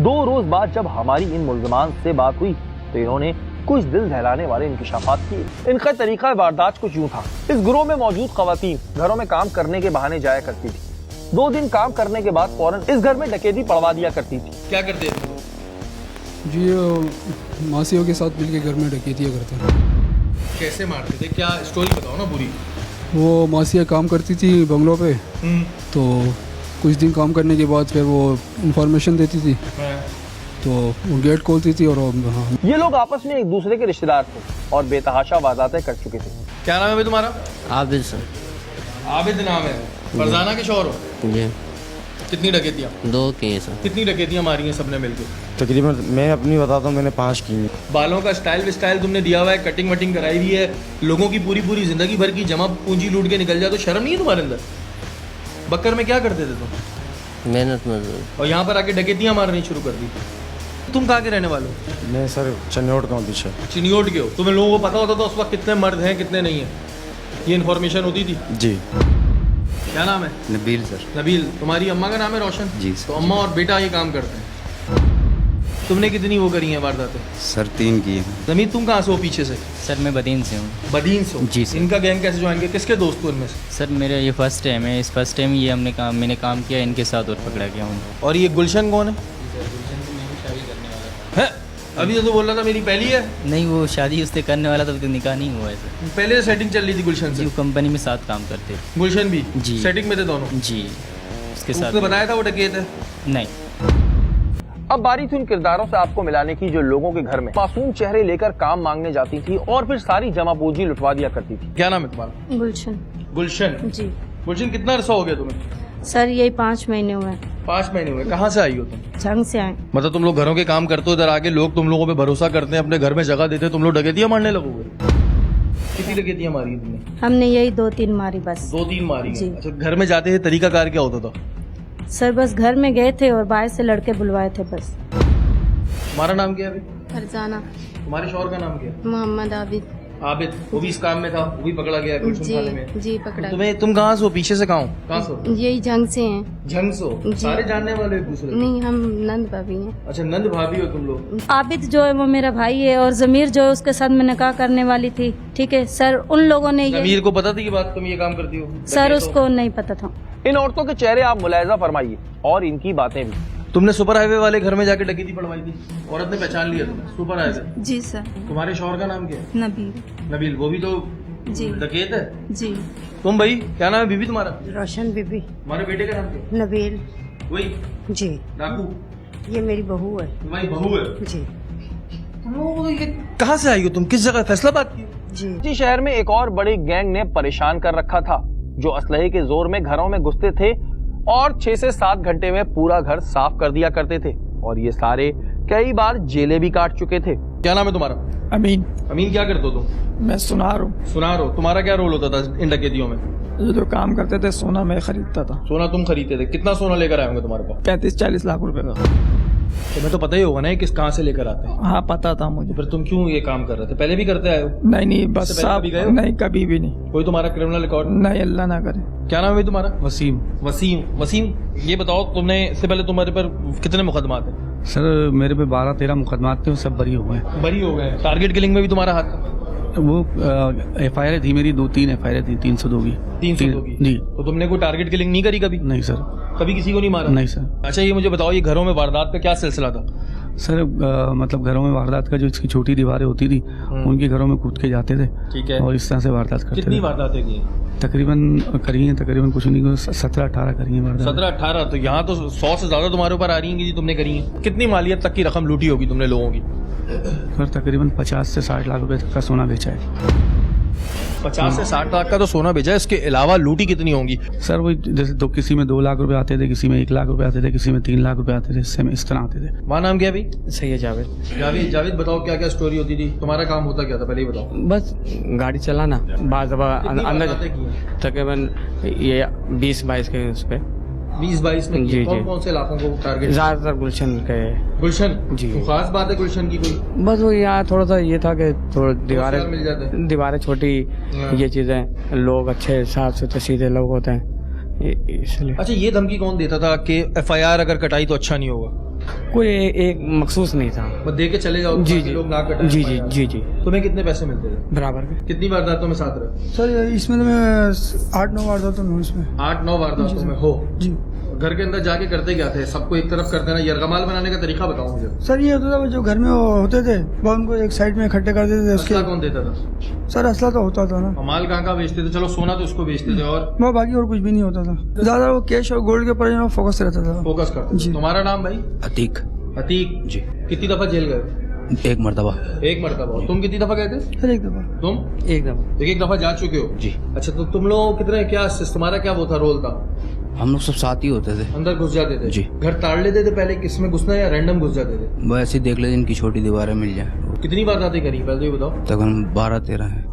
2 रोज बाद जब हमारी इन मुल्ज़िमान से बात हुई तो इन्होंने कुछ दिल दहलाने वाले इंकिशाफात किए। इनका तरीका वारदात कुछ यूं था। इस गिरोह में मौजूद खवातीन घरों में काम करने के बहाने जाया करती थी। 2 दिन काम करने के बाद फौरन इस घर में डकैती पड़वा दिया करती थी। क्या करते थे जी? मासियों के साथ मिलके घर में डकैतियाँ करते हैं। कैसे मारते थे, क्या स्टोरी बताओ ना पूरी। वो मासिया काम करती थी बंगलों पे, तो कुछ दिन काम करने के बाद फिर वो इंफॉर्मेशन देती थी, तो वो गेट खोलती थी। और ये लोग आपस में एक दूसरे के रिश्तेदार थे और बेतहाशा वारदातें कर चुके थे। क्या नाम है भाई तुम्हारा? आबिद सर। आबिद नाम है। फरजाना के शौहर हो? जी। कितनी डकैतियाँ? 2 किए सर। कितनी डकैतियाँ मारी हैं सबने मिलकर? तकरीबन मैं अपनी बताता हूँ, मैंने 5 की। बालों का स्टाइल तुमने दिया हुआ है, कटिंग वटिंग कराई हुई है, लोगों की पूरी जिंदगी भर की जमा पूंजी लूट के निकल जाए तो शर्म नहीं है तुम्हारे अंदर? बक्कर में क्या करते थे तुम? मेहनत मजदूर। और यहाँ पर आके डकैतियाँ मारनी शुरू कर दी। तुम कहाँ के रहने वाले हो? मैं सर चन्योट का हूँ पीछे। चिनियोट के हो? तुम्हें लोगों को पता होता था उस वक्त कितने मर्द हैं कितने नहीं हैं? ये इन्फॉर्मेशन होती थी? जी। क्या नाम है? नबील सर। नबील। तुम्हारी अम्मा का नाम है रोशन? जी तो अम्मा और बेटा ये काम करते हैं। तुमने कितनी वो करी हैं वारदातें? सर 3 किए। जमीन तुम कहाँ से हो? पीछे से? सर मैं बदीन से हूँ। बदीन से हो? जी सर। इनका गैंग कैसे ज्वाइन किया? किसके दोस्त हो इनमें से? सर मेरा ये फर्स्ट टाइम है, इस फर्स्ट टाइम ये मैंने काम किया इनके साथ और पकड़ा गया हूँ। और ये गुलशन कौन है? हैं? अभी तो बोल रहा था मेरी पहली है। नहीं, वो शादी उससे करने वाला था, तो निकाह नहीं हुआ है सर। पहले से सेटिंग चल रही थी गुलशन जी, से? वो कंपनी में साथ काम करते। गुलशन भी जी। सेटिंग में थे दोनों? जी, उसके साथ। उसने बताया था वो डकैत है? नहीं। अब बारी थी उन किरदारों से आपको मिलाने की जो लोगों के घर में मासूम चेहरे लेकर काम मांगने जाती थी और फिर सारी जमा पूंजी लुटवा दिया करती थी। क्या नाम है तुम्हारा? गुलशन। गुलशन जी गुलशन, कितना अरसा हो गया तुम्हें? सर, यही 5 महीने हुए। 5 महीने हुए। कहाँ से आई हो तुम? झंग से आए। मतलब तुम लोग घरों के काम करते हो, इधर आके लोग तुम लोगों पे भरोसा करते हैं, अपने घर में जगह देते हैं, तुम लोग डकैतियां मारने लगोगे? कितनी डकैतियां मारी है तुमने? हमने यही 2-3 मारी बस। 2-3 मारी जी। है। अच्छा, घर में जाते थे तरीकाकार क्या होता था? सर बस घर में गए थे और बाहर से लड़के बुलवाए थे बस। तुम्हारा नाम क्या है? फरजाना। तुम्हारे शौहर का नाम क्या है? मोहम्मद आबिद। आबिद। वो भी इस काम में था, वो भी पकड़ा गया गुलशन थाने में? जी जी पकड़ा। तुम कहाँ से हो? पीछे से कहाँ हो? कहाँ से हो? यही झंग से हैं। झंग से हो? जी। सारे जानने वाले एक दूसरे को? नहीं, हम नंद भाभी हैं। अच्छा, नंद भाभी हो तुम लोग? आबिद जो है वो मेरा भाई है और जमीर जो है उसके साथ मैं निकाह करने वाली थी। ठीक है सर, उन लोगों ने ये जमीर को पता थी कि बात तुम ये काम करती हो? सर उसको नहीं पता था। इन औरतों के चेहरे आप मुलायजा फरमाइए और इनकी बातें भी। तुमने सुपर हाईवे वाले घर में जाके डकैती पड़वाई थी, औरत ने पहचान लिया तुम्हें? Super highway. जी सर। तुम्हारे शौहर का नाम क्या है? नबील। नबील। वो भी तो जी डकैत है? जी। तुम भाई क्या नाम है बीबी तुम्हारा? रोशन बीबी। तुम्हारे बेटे का नाम क्या? नबील। वही जी। डाकू? ये मेरी बहू है। तुम्हारी बहू है? जी तुम लोग ये कहाँ से आई हो? तुम किस जगह फैसलाबाद की हो? जी। इसी शहर में एक और बड़ी गैंग ने परेशान कर रखा था जो असलहे के जोर में घरों में घुसते थे और 6 से 7 घंटे में पूरा घर साफ कर दिया करते थे और ये सारे कई बार जेलें भी काट चुके थे। क्या नाम है तुम्हारा? अमीन। अमीन। क्या करते हो तुम? मैं सुनार हूँ। सुनार हो? तुम्हारा क्या रोल होता था इन डकैतियों में? ये जो काम करते थे सोना मैं खरीदता था। सोना तुम खरीदते थे? कितना सोना लेकर आए होंगे तुम्हारे पास? 35-40 लाख रुपए का। तुम्हें तो पता ही होगा ना किस कहाँ से लेकर आते हैं। हाँ पता था मुझे। फिर तुम क्यों ये काम कर रहे थे? पहले भी करते आए हो? नहीं बस इससे पहले साहब कभी गए हो? नहीं, कभी भी नहीं। कोई तुम्हारा क्रिमिनल रिकॉर्ड? नहीं, अल्लाह ना करे। क्या नाम है भाई तुम्हारा? वसीम। वसीम। वसीम, ये बताओ तुमने इससे पहले तुम्हारे पर कितने मुकदमात हैं? सर मेरे पे 12-13 मुकदमात थे, वो सब बरी हो गए। बरी हो गए। टारगेट किलिंग में भी तुम्हारा हाथ था? वो FIR थी मेरी, 2-3 FIR थी, 302 की। 302 की? जी। तो तुमने कोई टारगेट किलिंग नहीं करी कभी? नहीं सर। कभी किसी को नहीं मारा? नहीं सर। अच्छा, ये मुझे बताओ, ये घरों में वारदात का क्या सिलसिला था? सर मतलब घरों में वारदात का जो इसकी छोटी दीवारें होती थी उनके घरों में कूद के जाते थे। ठीक है। और इस तरह से वारदात करते कितनी थे। वारदातें की? तकरीबन करी हैं, तकरीबन कुछ नहीं, 17-18 करी हैं वारदात। 17-18? तो यहाँ तो 100 से ज्यादा तुम्हारे ऊपर आ रही हैं कि जी तुमने करी है। कितनी मालियत तक की रकम लूटी होगी तुमने लोगों की? सर तकरीबन 50 से 60 लाख रुपए तक का सोना बेचा है। 50 से 60 लाख का तो सोना बेचा है, इसके अलावा लूटी कितनी होंगी? सर वही जैसे तो किसी में 2 लाख रुपए आते थे, किसी में 1 लाख रुपए आते थे, किसी में 3 लाख रुपए आते थे, इस तरह आते थे। वहाँ नाम क्या भाई? सैयद जावेद। जावेद। जावेद, बताओ क्या क्या स्टोरी होती थी? तुम्हारा काम होता क्या था पहले ही बताओ। बस गाड़ी चलाना, बाज़ दफ़ा कितनी अंदर वारदातें की हैं? तकरीबन ये 20-22 के उस पर 20-22 में जी, कौन जी। कौन से इलाकों को टारगेट? ज़्यादातर गुलशन के। गुलशन? जी। तो खास बात है गुलशन की कोई? बस वो यहाँ थोड़ा सा ये था कि थोड़ा रोजगार मिल जाता है? दीवारें छोटी, हाँ। ये चीज़ें, लोग अच्छे साफ सुथरे सीधे लोग होते हैं, इसलिए। अच्छा, ये धमकी कौन देता था कि FIR अगर कटाई तो अच्छा नहीं होगा? कोई एक मखसूस नहीं था। बस दे के चले जाओ, जी बाकी जी लोग ना कटाएं। जी जी जी जी तुम्हें कितने पैसे मिलते थे? बराबर के। कितनी वारदातों में साथ रहे? सर इसमें तो मैं 8-9 वारदातों में हूँ इसमें। 8-9 वारदातों में हो। जी घर के अंदर जाके करते क्या थे? सबको एक तरफ कर देना, यरगमाल बनाने का तरीका बताओ मुझे। सर ये होता था जो घर में होते थे वो उनको एक साइड में इकट्ठे कर देते थे असला कौन देता था? सर असला तो होता था ना, माल कहाँ बेचते थे? चलो सोना तो उसको बेचते थे, और वो बाकी और कुछ भी नहीं होता था। ज्यादा वो कैश और गोल्ड के ऊपर फोकस रहता था। फोकस करते थे। तुम्हारा नाम भाई? अतीक अतीक जी। कितनी दफा जेल गए? एक मरतबा। एक मरतबा। तुम कितनी दफा गए थे? सर एक दफा। तुम? एक दफा। एक दफा जा चुके हो जी। अच्छा, तो तुम लोग कितने, क्या तुम्हारा क्या वो था, रोल था? हम लोग सब साथ ही होते थे। अंदर घुस जाते थे? जी। घर ताड़ लेते थे पहले, किसमें घुसना, या रैंडम घुस जाते थे? वो ऐसे ही देख लेते इनकी छोटी दीवारें मिल जाए। कितनी बार आते करी, पहले तो ये बताओ। तकरीबन 12-13 है।